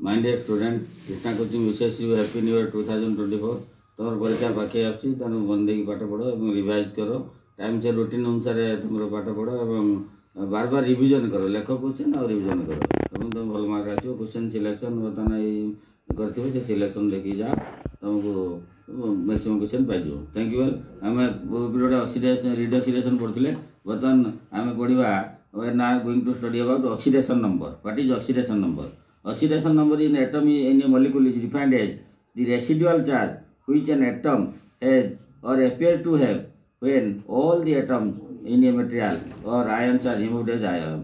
My dear student Krishna coaching विशेष you happy new year 2024 तुम परीक्षा पाखे आसूँ मन देकी पाठ पढ़ और रिवाइज कर टाइम से रूटीन अनुसार तुम पाठ पढ़ और बार बार रिविजन कर लेख क्वेश्चन और रिविजन कर तुम भल मार्क आसो क्वेश्चन सिलेक्शन बर्तमान कर सिलेक्शन देखी जा तुमको maximum question pi thank you well आम गोटे ऑक्सीडेशन रिडक्सिलेशन पढ़ते बर्तमान आम पढ़ा we are now going to study about oxidation number. What is oxidation number? Oxidation number in atom in a molecule is defined as the residual charge which an atom has or appear to have when all the atoms in a material or ions are removed as ion,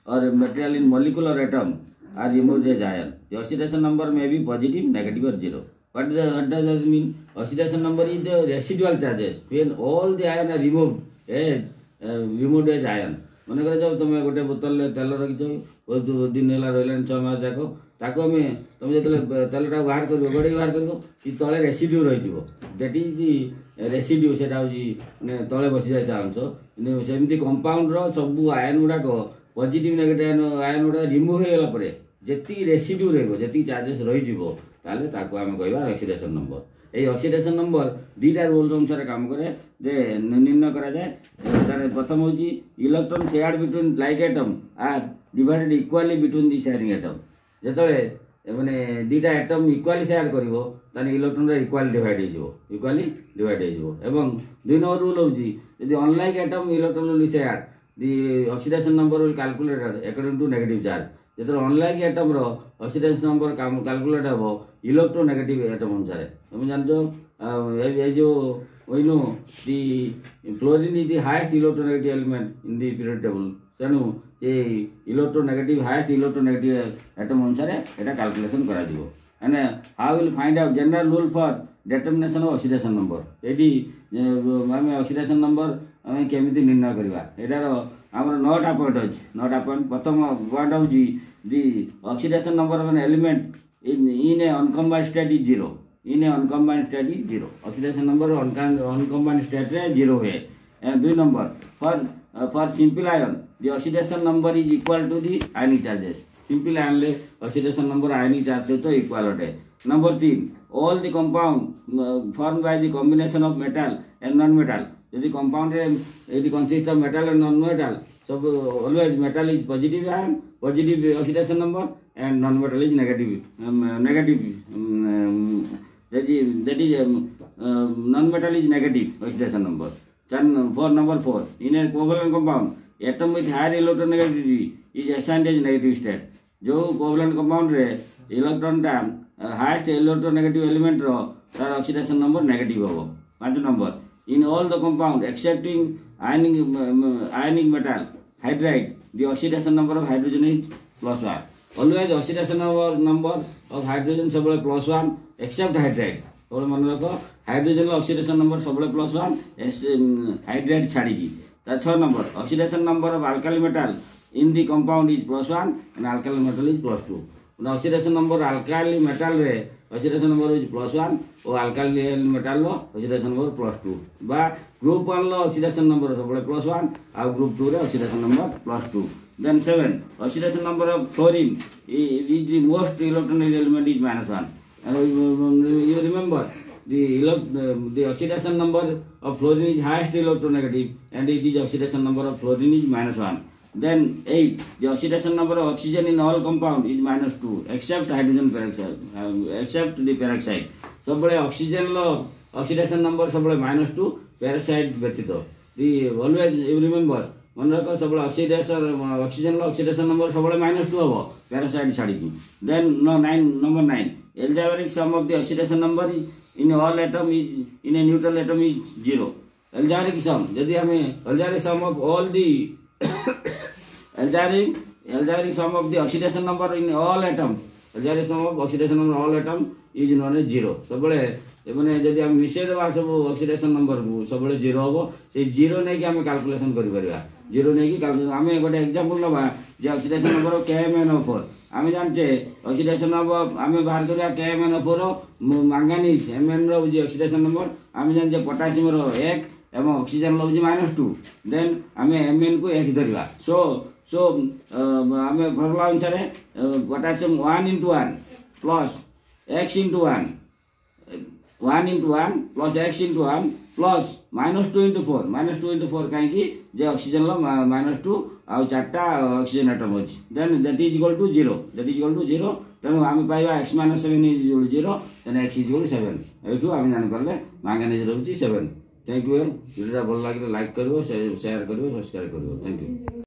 or material in molecule or atom are removed as ion. The oxidation number may be positive, negative or zero. What does that mean? Oxidation number is the residual charges when all the ions are removed as ion. मन कर जब तुम गोटे बोतल तेल रखी बहुत दिन है रहा 6 मास जाक ताको आम तुम जो तेलटा बाहर कर गड़े बाहर कर तले रेसीड्यू रही दैट इज दि रेसीड्यू से तले बसी जाए अंश सेमती कंपाउंड सब आयन गुड़ाक पॉजिटिव नेगेटिव आयन गुड़ा रिमूव हो गला जी रेसीड्यू रही चार्जेस रही आम कह ऑक्सीडेशन नंबर ये ऑक्सीडेशन नंबर दुईटा रूल अनुसार काम करे जे निर्णय करा जाए प्रथम हूँ electron shared between like atom are divided equally between the sharing atom जो मैंने दुईटा एटम इक्वाली शेयर कर इलेक्ट्रॉन इक्वाली डिवाइड हो एवं 2 नंबर रूल हूँ जी unlike atom electron will share the oxidation number will calculated according to negative charge जो unlike atom oxidation number calculate हे इलेक्ट्रोनेगेटिव एटम अनुसार तुम जान ये जो we know the fluorine is the highest electronegative element in the period table तेणु ये electronegative highest electronegative atom अनुसार यहाँ कैलकुलेशन करा and how will find out general rule for determination of oxidation number ये आम ऑक्सीडेशन नंबर आम केमी निर्णय करवा यार आम 9टा पॉइंट अच्छे 9टा पॉइंट प्रथम पॉइंट हूँ the oxidation number of an element in a uncombined state is 0. In a uncombined state is 0. Oxidation number uncombined state is 0 है. And 2 number for simple ion the oxidation number is equal to the ionic charges. Simple ion ले oxidation number ionic charge से तो equal होते. Number 3 all the compound formed by the combination of metal and non-metal. यदि compound यदि consist of metal and non-metal so always metal is positive ion positive oxidation number and non-metal is negative that is non-metal is negative oxidation number. For number 4 in a covalent compound atom with higher electronegativity is assigned as negative state. जो covalent compound रे electron टा highest electronegative element रो तार oxidation number negative होगा. 5 number in all the compound excepting ionic metal hydride the oxidation number of hydrogen is +1. Always oxidation number of hydrogen सब +1 except hydride. और मन रखो hydrogen oxidation number सब +1 hydride छाड़ी 6 number oxidation number of alkali metal in the compound is +1 and alkali metal is +2. Oxidation number alkali metal रे oxidation number is +1 और alkali metal रो oxidation number +2 बा group 1 लो oxidation number सब +1 और group 2 रे oxidation number +2. Then 7 oxidation number of fluorine is the most electronegative element is -1. And you remember the oxidation number of fluorine is highest electronegative and it is oxidation number of fluorine is -1. Then 8 the oxidation number of oxygen in all compound is -2 except hydrogen peroxide except the peroxide. सब oxygen लो oxidation number सब -2 peroxide व्यतीत. The always you remember मन रख सब oxygen oxidation number सब -2 हम पैरासाइड छाड़ी. Then 9 algebraic sum of the oxidation number in all atom is in a neutral atom is 0. Algebraic sum यदि हमें algebraic sum of all the algebraic sum of the oxidation number in all atom algebraic sum of oxidation number all atom is known as 0. सब मैंने जब आम मिसेदेवा सब oxidation number को सब 0 हम से 0 नहीं कि आम कैलकुलेशन कर 0 नहीं कि आम गोटे एग्जांपल नवा जे ऑक्सीडेशन नंबर KMnO4 आम जाने ऑक्सीडेशन नंबर आम बाहर करवा KMnO4 मैंगानीज Mn रो ऑक्सीडेशन नंबर आम जाने पोटासियम रो 1 एवं ऑक्सीजन रो -2 देन आम Mn को 1 धरवा. सो सो आम फर्मुला अनुसार potassium 1 into 1 plus x into 1 1 into 1 plus x into 1 plus -2 into 4 -2 into 4 कहीं जे ऑक्सीजन लो -2 आउ चारटा ऑक्सीजन एटम अछि then that is equal to 0 तेणु आम पाइबा x - 7 is 0 then x is equal 7 एठू आम जानि परले मैंगनीज रहउची 7 थैंक यू वीडियो भल लागिले लाइक करिवो शेयर करिवो सब्सक्राइब करिवो थैंक यू।